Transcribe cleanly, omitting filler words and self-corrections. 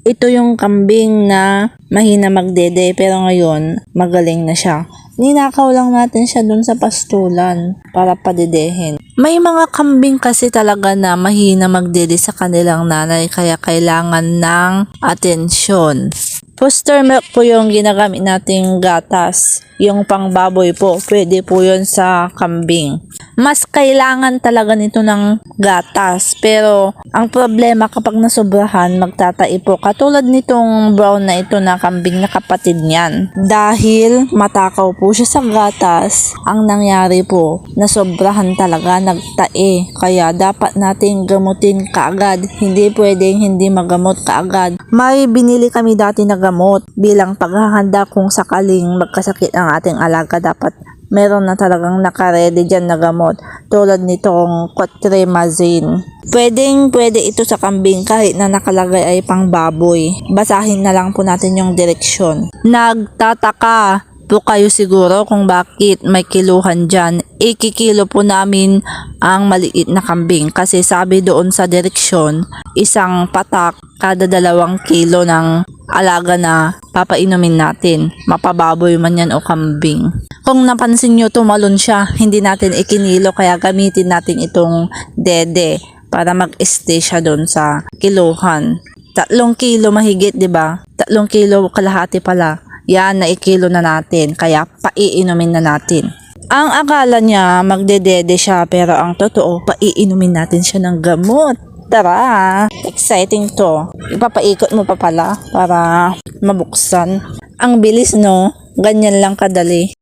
Ito yung kambing na mahina magdede pero ngayon magaling na siya. Ninakaw lang natin siya dun sa pastulan para padedehin. May mga kambing kasi talaga na mahina magdede sa kanilang nanay kaya kailangan ng atensyon. Foster milk po yung ginagamit nating gatas. Yung pangbaboy po, pwede po yun sa kambing. Mas kailangan talaga nito ng gatas. Pero ang problema kapag nasobrahan, magtatai po. Katulad nitong brown na ito na kambing na kapatid niyan. Dahil matakaw po siya sa gatas, ang nangyari po, nasobrahan talaga, nagtae. Kaya dapat nating gamutin kaagad. Hindi pwedeng hindi magamot kaagad. May binili kami dati na gamot bilang paghahanda kung sakaling magkasakit ang ating alaga, dapat meron na talagang nakaredy dyan na gamot tulad nitong Cotrimazine. Pwede ito sa kambing kahit na nakalagay ay pang baboy. Basahin na lang po natin yung direksyon. Nagtataka po kayo siguro kung bakit may kiluhan dyan. Ikikilo po namin ang maliit na kambing kasi sabi doon sa direksyon, isang patak kada 2 kilo ng alaga na papainumin natin. Mapababoy man yan o kambing. Kung napansin nyo, tumalon siya. Hindi natin ikinilo kaya gamitin natin itong dede para mag-stay siya doon sa kiluhan. 3 kilo mahigit, 'di ba? 3 kilo kalahati pala. Yan, naikilo na natin. Kaya paiinumin na natin. Ang akala niya magdedede siya pero ang totoo paiinumin natin siya ng gamot. Tara! Exciting to. Ipapaikot mo pa pala para mabuksan. Ang bilis, no? Ganyan lang kadali.